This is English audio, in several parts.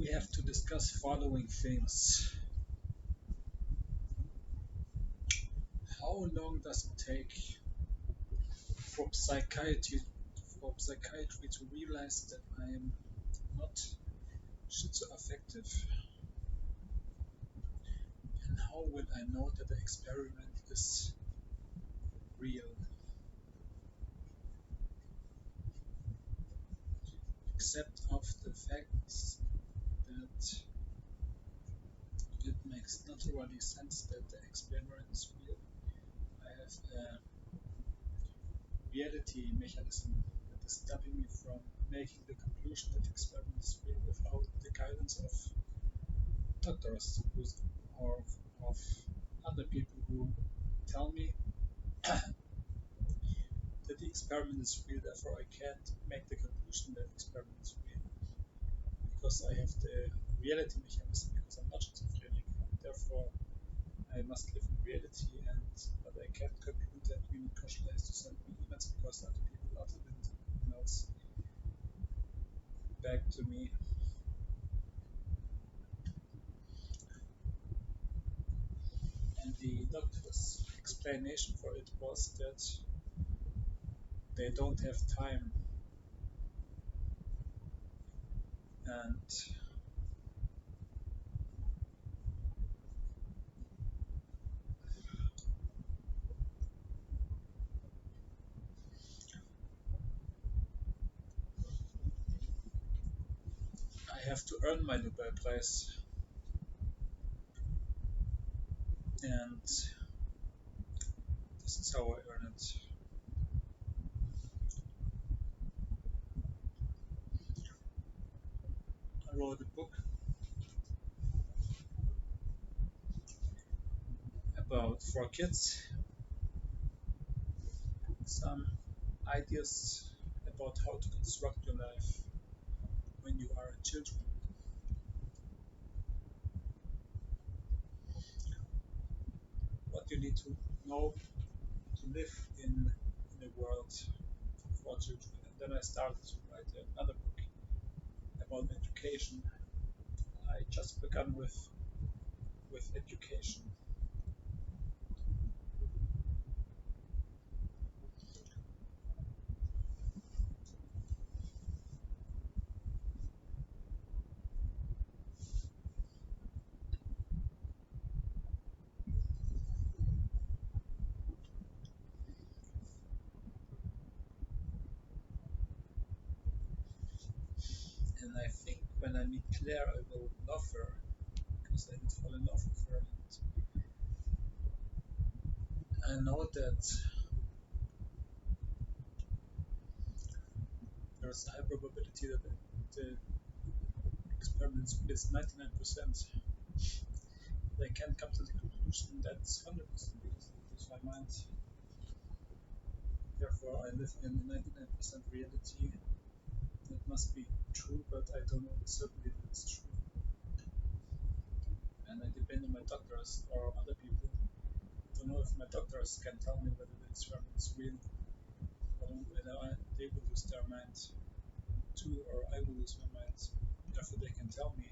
we have to discuss following things. How long does it take for psychiatry to realize that I am not schizoaffective? And how will I know that the experiment is real? Except of the facts that it makes not really sense that the experiment is real. I have a reality mechanism that is stopping me from making the conclusion that the experiment is real without the guidance of doctors or of other people who tell me that the experiment is real, therefore I can't make the conclusion that the experiment is real because I have the reality mechanism, because I'm not schizophrenic, therefore I must live in reality, but I can't conclude that we need Koschleis to send me emails because other people are sending emails back to me. And the doctor's explanation for it was that they don't have time, and I have to earn my Nobel Prize. And this is how I earn it. I wrote a book about for kids, some ideas about how to construct your life when you are a children. What you need to know to live in a world for children. And then I started to write another book about education. I just began with education. And I think when I meet Claire, I will love her because I did fall in love with her. And I know that there's a high probability that the experiment is 99%. They can come to the conclusion that's 100% because it is my mind. Therefore, I live in a 99% reality. That must be true, but I don't know certainly that it's true. And I depend on my doctors or other people. I don't know if my doctors can tell me whether the experiment is real, or whether they will lose their mind too, or I will lose my mind. Therefore, they can tell me.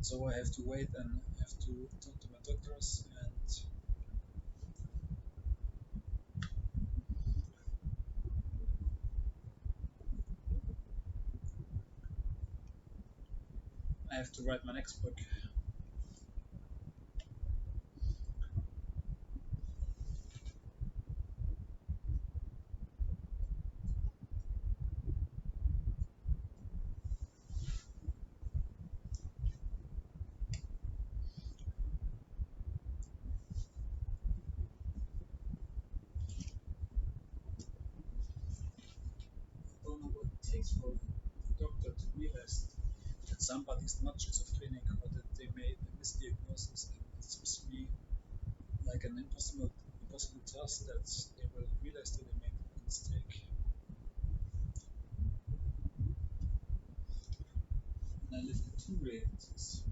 So I have to wait and have to talk to my doctors, and I have to write my next book. I don't know what it takes for the doctor to realize that somebody is not schizophrenic or that they made a misdiagnosis, and it seems to me like an impossible task that they will realize that they made a mistake. And I live in two realities.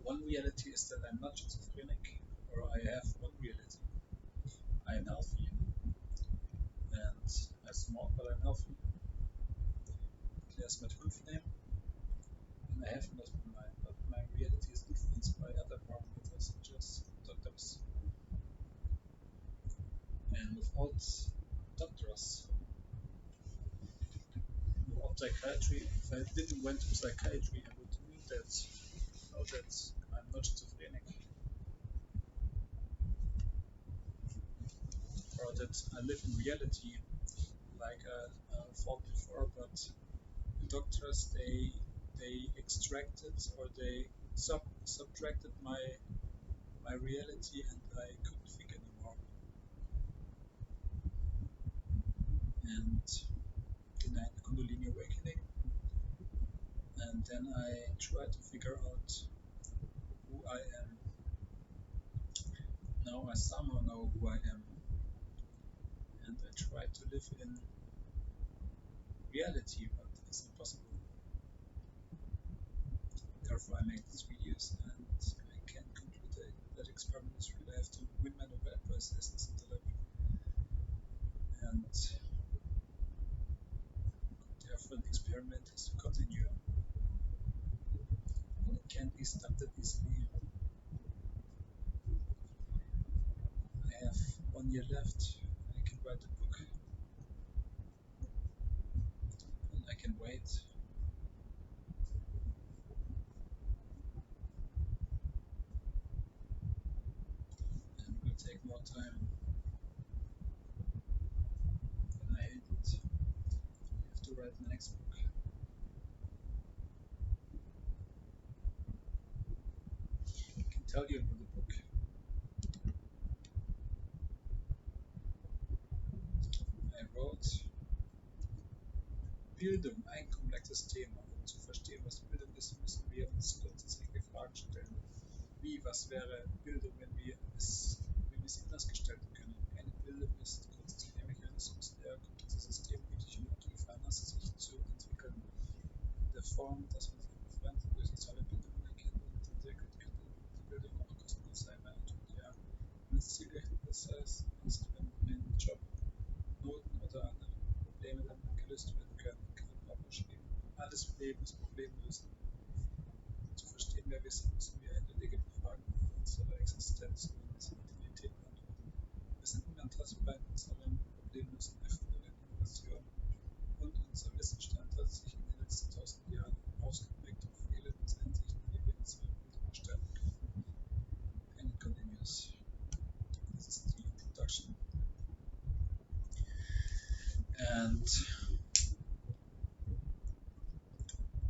One reality is that I'm not schizophrenic, or I have one reality. I am healthy, and I smoke, but I'm healthy. Claire's met 5 psychiatry. If I didn't went to psychiatry, I would know that I'm not schizophrenic, or that I live in reality, like I thought before. But the doctors, they extracted, or they subtracted my reality, and I couldn't think anymore. And then I had the Kundalini awakening, and then I tried to figure out who I am. Now I somehow know who I am, and I try to live in reality, but it's impossible. Therefore, I make these videos, and I can conclude that experiment is real. I have to win my Nobel Prize as this intellect, and therefore the experiment has to continue, and it can't be stopped that easily. I have 1 year left. I can write a book, and I can wait. And it will take more time than I hate it. I have to write the next book. I can tell you about the book. I wrote Bildung, ein komplexes Thema. Um zu verstehen, was Bildung ist, müssen wir uns grundsätzliche Fragen stellen. Wie, was wäre Bildung, wenn wir es anders gestalten können? Eine Bildung ist grundsätzlich ein Mechanismus, der komplexe Systeme wie Technologie veranlasst, sich zu entwickeln. In der Form, dass man sich befreit durch soziale Bildung erkennt und entwickelt, könnte die Bildung auch kostenlos sein. Ja, wenn es zielgerichtet ist, wenn ein Job, Noten oder andere Probleme damit gelöst werden können, kann man auch beschrieben. Alles Leben ist Problemlösen. Um zu verstehen, wer wir sind, müssen wir eindeutige Fragen über unsere Existenz und Identität beantworten. Wir sind unantastbar bei unseren Problemlösen, Erfindungen, Innovationen, und unser Wissensstand hat sich in den letzten 1000 Jahren ausgeprägt auf viele Einsichten, die wir in zwei Bildung gestalten können. And it continues. This is the introduction. And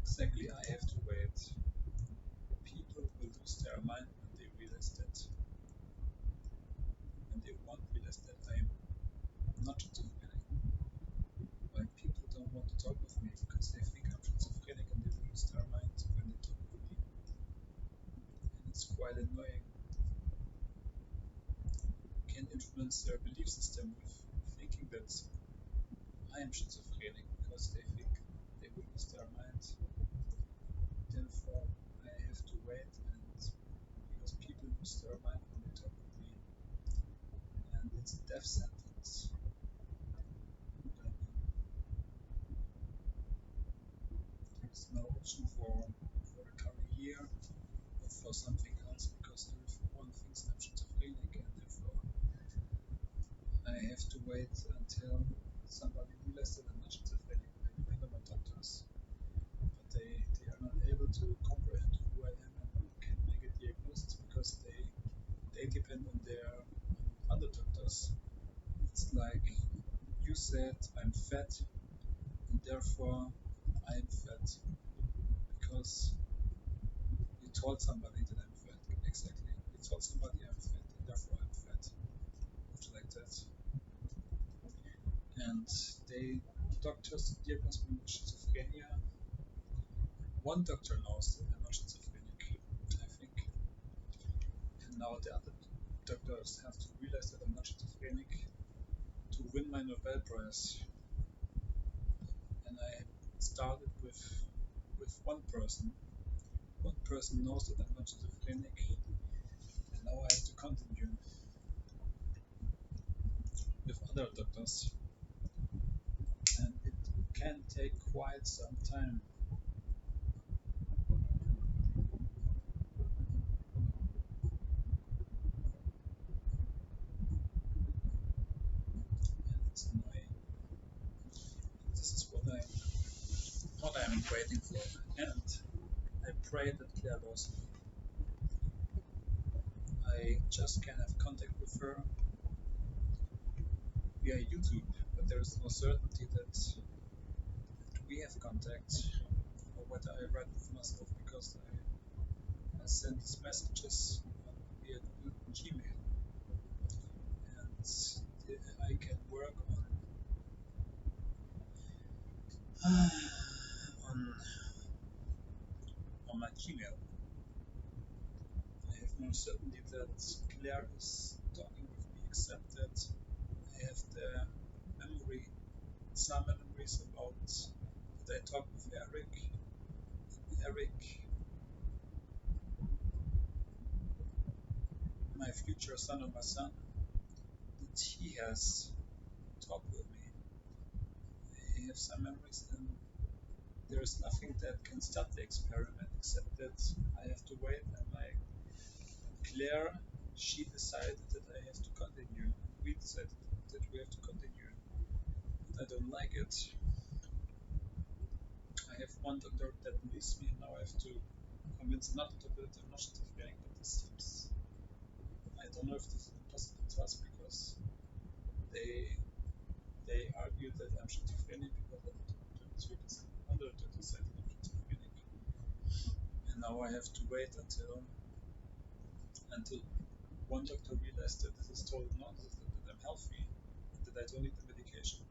exactly, I have to wait. People will lose their mind when they realize that. When they won't realize that I am not schizophrenic. Like, people don't want to talk with me because they think I'm schizophrenic, and they will lose their mind when they talk with me. And it's quite annoying. You can influence their belief system with thinking that I am schizophrenic, because they think they will lose their mind. Therefore, I have to wait, and because people lose their mind when they talk with me, and it's a death sentence. There is no option for a career or for something else, because everyone thinks I'm schizophrenic, and therefore I have to wait until somebody realizes that I'm not schizophrenic. I depend on my doctors, but they are not able to comprehend who I am and can make a diagnosis, because they depend on other doctors. It's like you said I'm fat, and therefore I'm fat because you told somebody that I'm fat. Exactly, you told somebody I'm fat, and therefore I'm fat. It's like that. And doctors diagnose me with schizophrenia. One doctor knows that I'm not schizophrenic, I think, and now the other doctors have to realize that I'm not schizophrenic to win my Nobel Prize. And I started with one person. One person knows that I'm not schizophrenic, and now I have to continue with other doctors. And it can take quite some time. And it's annoying. This is what I'm I'm waiting for. And I pray that Claire loves me. I just can have contact with her via YouTube, but there is no certainty that we have contact or whether I write with myself because I send these messages via Gmail and I can work on on my Gmail. I have no certainty that Claire is talking with me, except that I have the memory, some memories about that I talked with Eric. Eric, my future son or my son, that he has talked with me. I have some memories, and there is nothing that can stop the experiment except that I have to wait. And Claire, she decided that I have to continue. We decided that we have to continue. I don't like it. I have one doctor that believes me, and now I have to convince another doctor that I'm not schizophrenic. But this seems, I don't know if this is a possible task because they they argue that I'm schizophrenic because other doctors said I'm schizophrenic, and now I have to wait until one doctor realized that this is total nonsense, that I'm healthy, that I don't need the medication.